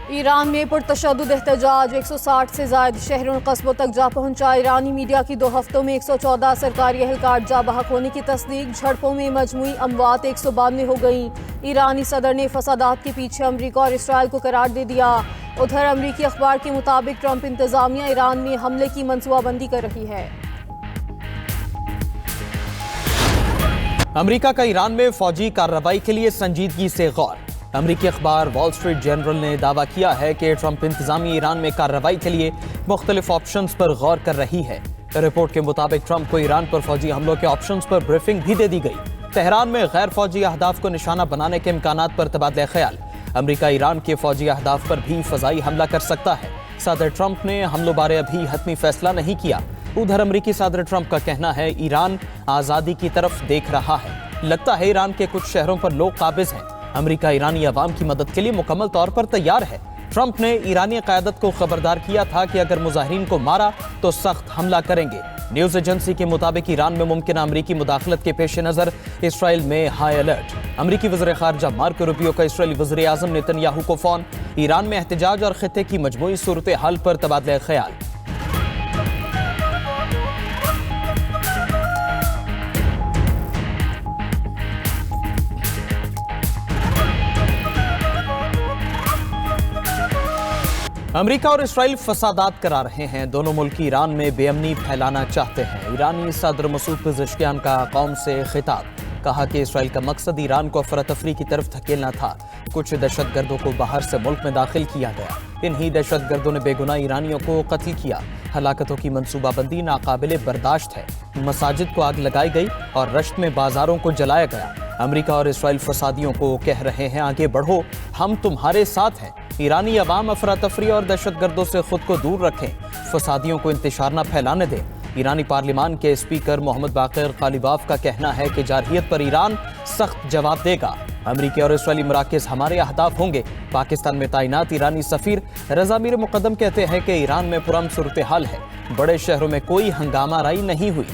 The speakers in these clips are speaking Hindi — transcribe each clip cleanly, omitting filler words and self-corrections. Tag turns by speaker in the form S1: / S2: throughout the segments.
S1: ईरान में पुरतशद्दुद एहतजाज 160 से ज़ायद शहरों कस्बों तक जा पहुंचा। ईरानी मीडिया की 2 हफ्तों में 114 सरकारी एहलकार जा बहक होने की तस्दीक। झड़पों में मजमूई अमवात 192 हो गई। ईरानी सदर ने फसादात के पीछे अमरीका और इसराइल को करार दे दिया। उधर अमरीकी अखबार के मुताबिक ट्रंप इंतजामिया ईरान में हमले की मनसूबाबंदी कर रही है।
S2: अमरीका का ईरान में फौजी कार्रवाई के लिए संजीदगी से गौर। अमरीकी अखबार वॉल स्ट्रीट जर्नल ने दावा किया है कि ट्रंप इंतजामी ईरान में कार्रवाई के लिए मुख्तलिफ ऑप्शंस पर गौर कर रही है। रिपोर्ट के मुताबिक ट्रंप को ईरान पर फौजी हमलों के ऑप्शंस पर ब्रीफिंग भी दे दी गई। तेहरान में गैर फौजी अहदाफ को निशाना बनाने के इम्कानात पर तबादला ख्याल। अमरीका ईरान के फौजी अहदाफ पर भी फजाई हमला कर सकता है। सदर ट्रंप ने हमलों बारे अभी हतमी फैसला नहीं किया। उधर अमरीकी सदर ट्रंप का कहना है ईरान आज़ादी की तरफ देख रहा है। लगता है ईरान के कुछ शहरों पर लोग काबिज हैं। अमरीका ईरानी अवाम की मदद के लिए मुकम्मल तौर पर तैयार है। ट्रंप ने ईरानी क़यादत को खबरदार किया था कि अगर मुजाहिरीन को मारा तो सख्त हमला करेंगे। न्यूज़ एजेंसी के मुताबिक ईरान में मुमकिन अमरीकी मुदाखलत के पेश नज़र इसराइल में हाई अलर्ट। अमरीकी वज़ीर ख़ारजा मार्को रूबियो का इसराइली वज़ीर आज़म नेतन्याहू को फ़ोन। ईरान में एहतजाज और ख़ित्ते की मजमूई सूरत हाल पर तबादला ख्याल। अमरीका और इसराइल फसादात करा रहे हैं। दोनों मुल्क ईरान में बेअमनी फैलाना चाहते हैं। ईरानी सदर मसूद पेज़ेश्कियान का कौम से खिताब। कहा कि इसराइल का मकसद ईरान को अफरा-तफरी की तरफ धकेलना था। कुछ दहशतगर्दों को बाहर से मुल्क में दाखिल किया गया। इन्हीं दहशतगर्दों ने बेगुनाह ईरानियों को कत्ल किया। हलाकतों की मनसूबाबंदी नाकाबिले बर्दाश्त है। मसाजिद को आग लगाई गई और रश्त में बाजारों को जलाया गया। अमरीका और इसराइल फसादियों को कह रहे हैं आगे बढ़ो, हम तुम्हारे साथ हैं। ईरानी अवाम अफरा तफरी और दहशतगर्दों से खुद को दूर रखें। फसादियों को इंतशार न फैलाने दें। ईरानी पार्लिमान के स्पीकर मोहम्मद बाक़िर ग़ालिबाफ का कहना है कि जारहियत पर ईरान सख्त जवाब देगा। अमरीकी और इसराइली मराकज़ हमारे अहदाफ होंगे। पाकिस्तान में तैनात ईरानी सफ़ीर रज़ा मीर मुक़द्दम कहते हैं कि ईरान में पुरअमन सूरत हाल है। बड़े शहरों में कोई हंगामा राई नहीं हुई।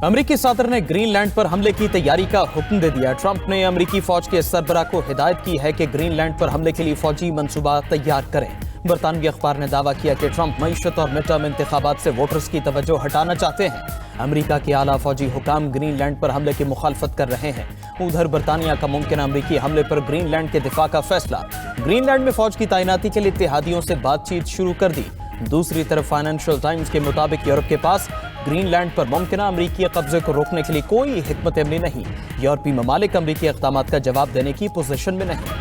S2: अमरीकी सदर ने ग्रीनलैंड पर हमले की तैयारी का हुक्म दे दिया। ट्रंप ने अमरीकी फौज के सरबराह को हिदायत की है कि ग्रीनलैंड पर हमले के लिए फौजी मंसूबा तैयार करें। बरतानवी अखबार ने दावा किया कि ट्रंप मईशत और मिड टर्म इंतखाबात से वोटर्स की तवज्जो हटाना चाहते हैं। अमरीका के आला फौजी हुकाम ग्रीनलैंड पर हमले की मुखालफत कर रहे हैं। उधर बरतानिया का मुमकिन अमरीकी हमले पर ग्रीनलैंड के दिफा का फैसला। ग्रीनलैंड में फौज की तैनाती के लिए इत्तेहादियों से बातचीत शुरू कर दी। दूसरी तरफ फाइनेंशियल टाइम्स के मुताबिक यूरोप के पास ग्रीनलैंड पर मुमकिन अमरीकी कब्जे को रोकने के लिए कोई हिकमत अमली नहीं। यूरोपीय ममालिक अमरीकी इक़दामात का जवाब देने की पोजीशन में नहीं।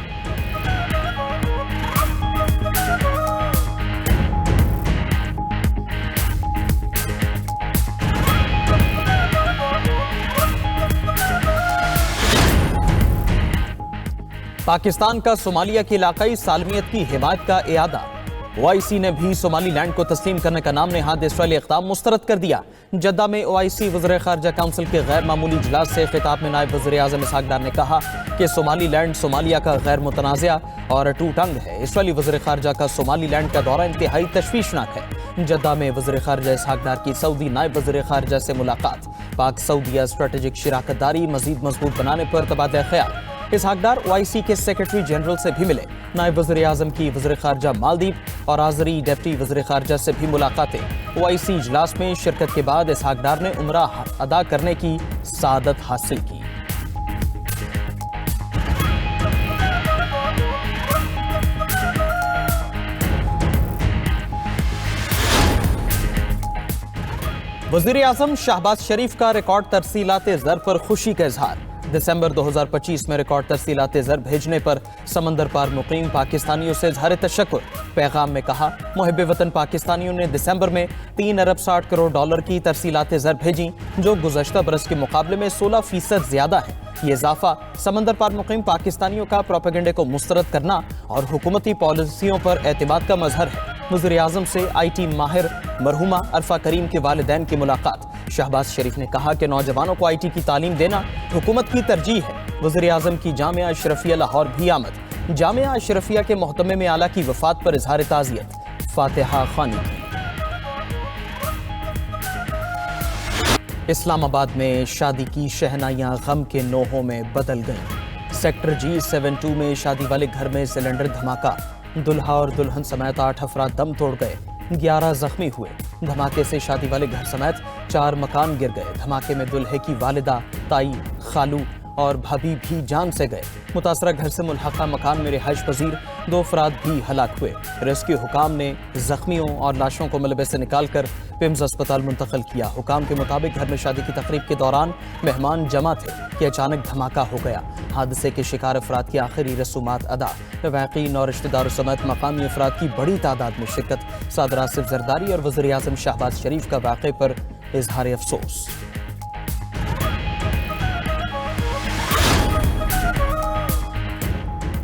S2: पाकिस्तान का सोमालिया की इलाकाई सालमियत की हिमायत का इयादा। ओआईसी ने भी सोमालीलैंड को तस्लीम करने का नाम नहाद इसराइली इक़दाम मुस्तरद कर दिया। जद्दा में ओआईसी वज़ीर ख़ारजा काउंसिल के गैर मामूली इजलास से खिताब में नायब वज़ीर आज़म इसहाक डार ने कहा कि सोमालीलैंड सोमालिया का गैर मुतनाज़िया और अटूट अंग है। इसराइली वज़ीर ख़ारजा का सोमालीलैंड का दौरा इंतहाई तशवीशनाक है। जद्दा में वज़ीर ख़ारजा इसहाक डार की सऊदी नायब वज़ीर ख़ारजा से मुलाकात। पाक सऊदिया स्ट्रेटेजिक शराकतदारी मज़ीद मजबूत बनाने पर तबादला ख्याल। इसहाक डार ओआईसी के सेक्रेटरी जनरल से भी मिले। नायब वज़ीर आज़म की वज़ीर ख़ारजा मालदीव और आज़री डिप्टी वज़ीर ख़ारजा से भी मुलाकातें। ओआईसी इजलास में शिरकत के बाद इसहाक डार ने उम्रा अदा करने की सादत हासिल की। वज़ीर आज़म शहबाज शरीफ का रिकॉर्ड तरसीलाते ज़र पर खुशी का इजहार। दिसंबर 2025 में रिकॉर्ड तरसीलाते ज़र भेजने पर समंदर पार मुकीम पाकिस्तानियों से इज़हार तशक्कुर। पैगाम में कहा, मुहिब वतन पाकिस्तानियों ने दिसंबर में 3 अरब 60 करोड़ डॉलर की तरसीलाते ज़र भेजी, जो गुज़श्ता बरस के मुकाबले में 16% ज़्यादा है। ये इजाफा समंदर पार मुकीम पाकिस्तानियों का प्रोपेगेंडे को मुस्तरद करना और हुकूमती पॉलिसियों पर एतमाद का मजहर है। वज़ीर आज़म से IT माहिर मरहुमा अरफा करीम के वालिदैन की मुलाकात। शहबाज शरीफ ने कहा कि नौजवानों को IT की तालीम देना हुकूमत की तरजीह है। वज़ीर आज़म की जामिया अशरफिया लाहौर भी आमद। जामिया अशरफिया के मोहतमे में आला की वफात पर इजहार ताज़ियत। फातिहा खानी। इस्लामाबाद में शादी की शहनाइयां गम के नोहों में बदल गईं। सेक्टर G72 में शादी वाले घर में सिलेंडर धमाका, दुल्हा और दुल्हन समेत 8 अफराद दम तोड़ गए, 11 जख्मी हुए। धमाके से शादी वाले घर समेत 4 मकान गिर गए। धमाके में दुल्हे की वालिदा, ताई, खालू और भाभी भी जान से गए। मुतासरा घर से मुल्हका मकान में रिहाइश पजीर 2 अफराद भी हलाक हुए। रेस्क्यू हुकाम ने जख्मियों और लाशों को मलबे से निकालकर पिम्स अस्पताल मुंतकिल किया। हुकाम के मुताबिक घर में शादी की तकरीब के दौरान मेहमान जमा थे कि अचानक धमाका हो गया। हादसे के शिकार अफराद की आखिरी रसूमात अदा। वाक़ईन और रिश्तेदारों समेत मकामी अफराद की बड़ी तादाद में शिरकत। सदर आसिफ जरदारी और वज़ीर आज़म शहबाज शरीफ का वाक़े पर इजहार अफसोस।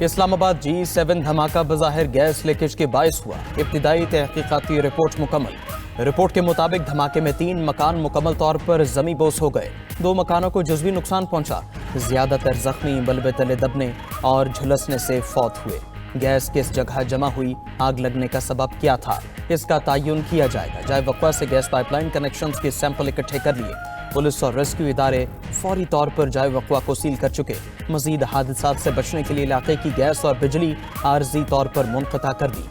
S2: इस्लामाबाद G7 धमाका बज़ाहिर गैस लीकेज के बायस हुआ। इब्तिदाई तहकीकाती रिपोर्ट मुकम्मल। रिपोर्ट के मुताबिक धमाके में 3 मकान मुकम्मल तौर पर जमी बोस हो गए। 2 मकानों को जुज़वी नुकसान पहुंचा। ज्यादातर जख्मी मलबे तले दबने और झुलसने से फौत हुए। गैस किस जगह जमा हुई, आग लगने का सबब क्या था, इसका तयन किया जाएगा। जाए वक़्वा से गैस पाइपलाइन कनेक्शंस के सैंपल इकट्ठे कर लिए। पुलिस और रेस्क्यू इदारे फौरी तौर पर जाए वक़्वा को सील कर चुके। मज़ीद हादसात से बचने के लिए इलाके की गैस और बिजली आर्जी तौर पर मुनक़ता कर दी।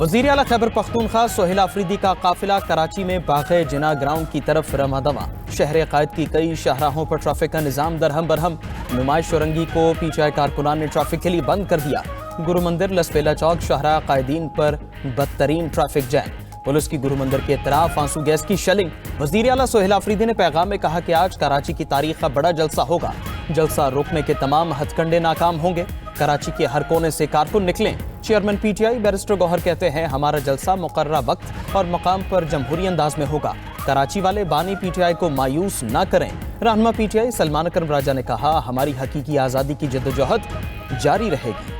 S2: वज़ीर आला खैबर पख्तूनख्वा सोहेल आफरीदी का काफिला कराची में बाग़े जिना ग्राउंड की तरफ रवाना। शहर क़ायद की कई शाहराहों पर ट्रैफिक का निज़ाम दरहम बरहम। नुमाइश औरंगी को PTI कारकुनान ने ट्रैफिक के लिए बंद कर दिया। गुरु मंदिर, लसपेला चौक, शाहराह कायदीन पर बदतरीन ट्रैफिक जैम। पुलिस की गुरु मंदिर के इतराफ आंसू गैस की शेलिंग। वज़ीर आला सोहेल आफरीदी ने पैगाम में कहा कि आज कराची की तारीख का बड़ा जलसा होगा। जलसा रोकने के तमाम हथकंडे नाकाम होंगे। कराची के हर कोने से कारकुन निकलें। चेयरमैन PTI बैरिस्टर गौहर कहते हैं, हमारा जलसा मुकर्रर वक्त और मकाम पर जमहूरी अंदाज में होगा। कराची वाले बानी PTI को मायूस ना करें। रहनुमा PTI सलमान अकरम राजा ने कहा, हमारी हकीकी आज़ादी की जद्दोजहद जारी रहेगी।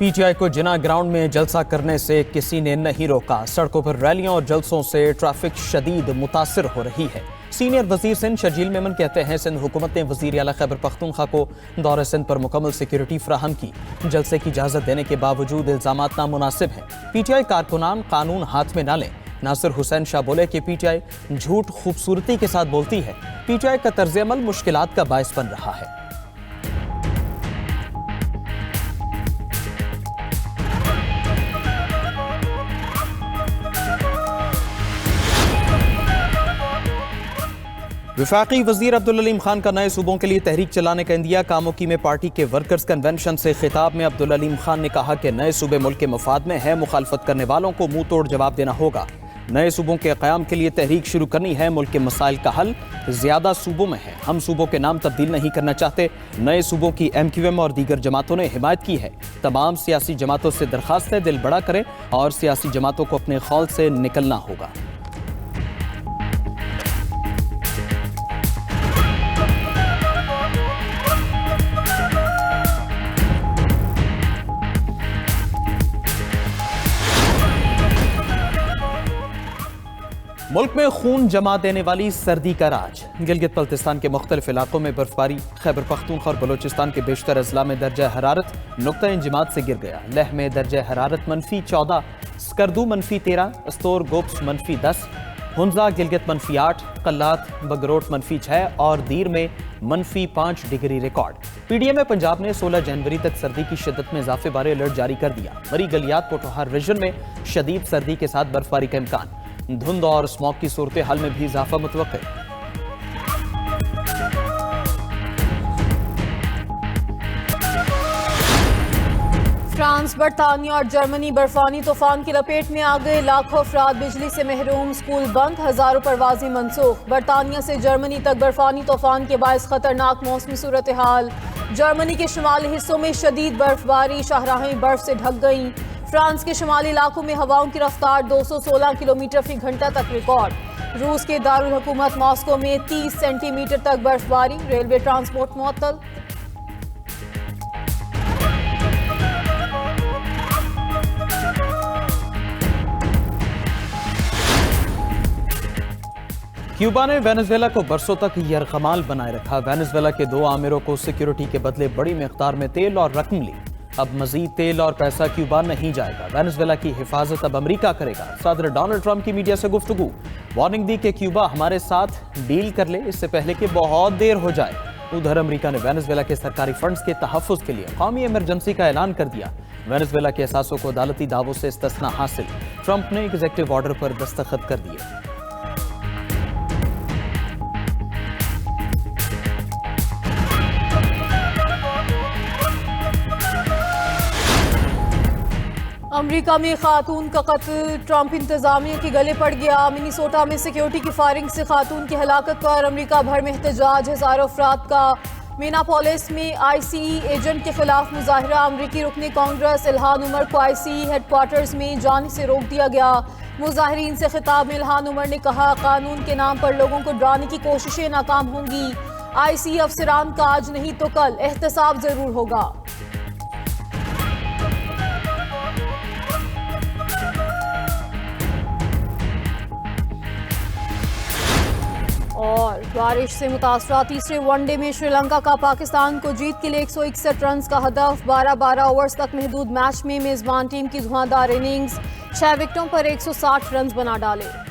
S2: PTI को जिना ग्राउंड में जलसा करने से किसी ने नहीं रोका। सड़कों पर रैलियों और जलसों से ट्रैफिक शदीद मुतासिर हो रही है। सीनियर वजीर सिंध शर्जील मेमन कहते हैं, सिंध हुकूमत ने वज़ीर आला खैबर पख्तूनख्वा को दौरे सिंध पर मुकम्मल सिक्योरिटी फराहम की। जलसे की इजाज़त देने के बावजूद इल्ज़ामात नामुनासिब हैं। PTI कारकुनान कानून हाथ में ना लें। नासिर हुसैन शाह बोले कि PTI झूठ खूबसूरती के साथ बोलती है। PTI का तर्ज अमल मुश्किलात का बायस बन रहा है। वफाकी वजीर अब्दुल अलीम खान का नए सूबों के लिए तहरीक चलाने का इंदिया। कामोकी में पार्टी के वर्कर्स कन्वेंशन से खिताब में अब्दुल अलीम खान ने कहा कि नए सूबे मुल्क के मफाद में है। मुखालफत करने वालों को मुंह तोड़ जवाब देना होगा। नए सूबों के क़याम के लिए तहरीक शुरू करनी है। मुल्क के मसाइल का हल ज्यादा सूबों में है। हम सूबों के नाम तब्दील नहीं करना चाहते। नए सूबों की MQM और दीगर जमातों ने हिमायत की है। तमाम सियासी जमातों से दरख्वास्त है, दिल बड़ा करें और सियासी जमातों को अपने खौल से निकलना होगा। मुल्क में खून जमा देने वाली सर्दी का राज। गिलगित बल्तिस्तान के मुख्तलिफ इलाकों में बर्फबारी। खैबर पख्तूनख्वा और बलोचिस्तान के बेशतर अजला में दर्जा हरारत नुक्ता इंजमात से गिर गया। लेह में दर्जा हरारत -14, स्कर्दू -13, अस्तोर गोप्स -10, हुंजा गिलगित -8, कल्लात बगरोट -6 और दीर में -5 डिग्री रिकॉर्ड। PDM पंजाब ने 16 जनवरी तक सर्दी की शिद्दत में इजाफे बारे अलर्ट जारी कर दिया। मरी गलियात पोटोहार रीजन में शदीद सर्दी के साथ बर्फबारी का इम्कान। धुंध और स्मॉग की सूरत हाल में भी इजाफा मुतवक्के।
S1: फ्रांस, बरतानिया और जर्मनी बर्फानी तूफान की लपेट में आ गए। लाखों अफराद बिजली से महरूम, स्कूल बंद, हजारों परवाजें मनसूख। बरतानिया से जर्मनी तक बर्फानी तूफान के बायस खतरनाक मौसमी सूरत हाल। जर्मनी के शुमाली हिस्सों में शदीद बर्फबारी, शाहराहें बर्फ से ढक गईं। फ्रांस के शुमाली इलाकों में हवाओं की रफ्तार 216 किलोमीटर फी घंटा तक रिकॉर्ड। रूस के दारुल हुकूमत मॉस्को में 30 सेंटीमीटर तक बर्फबारी। रेलवे ट्रांसपोर्ट मुअत्तल।
S2: क्यूबा ने वेनेजुएला को बरसों तक यरगमाल बनाए रखा। वेनेजुएला के 2 आमिरों को सिक्योरिटी के बदले बड़ी मिकदार में तेल और रकम ली। अब मजीद तेल और पैसा क्यूबा नहीं जाएगा। वेनेजुएला की हिफाजत अब अमेरिका करेगा। सदर डोनाल्ड ट्रंप की मीडिया से गुफ्तगू, वार्निंग दी कि क्यूबा हमारे साथ डील कर ले इससे पहले कि बहुत देर हो जाए। उधर अमेरिका ने वेनेजुएला के सरकारी फंड्स के तहफ़्फ़ुज़ के लिए कौमी इमरजेंसी का ऐलान कर दिया। वेनेजुएला के असासों को अदालती दावों से इस्तिस्ना हासिल। ट्रंप ने एग्जीक्यूटिव ऑर्डर पर दस्तखत कर दिए।
S1: अमेरिका में खातून का कत्ल, ट्रंप इंतजामिया के गले पड़ गया। मिनीसोटा में सिक्योरिटी की फायरिंग से खातून की हलाकत पर अमेरिका भर में एहतजाज। हजारों अफराद का मिनापोलिस में आईसीई एजेंट के खिलाफ मुजाहरा। अमरीकी रुकने कांग्रेस इल्हान उमर को आईसीई हेडक्वार्टर्स में जाने से रोक दिया गया। मुजाहिरीन से खिताब में इल्हान उमर ने कहा, कानून के नाम पर लोगों को डराने की कोशिशें नाकाम होंगी। आईसीई अफसरान का आज नहीं तो कल एहतसाब जरूर होगा। और बारिश से मुतासरा तीसरे वनडे में श्रीलंका का पाकिस्तान को जीत के लिए 161 रन का हदफ। 12 ओवर्स तक महदूद मैच में मेजबान टीम की धुआंधार इनिंग्स, 6 विकेटों पर 160 रन बना डाले।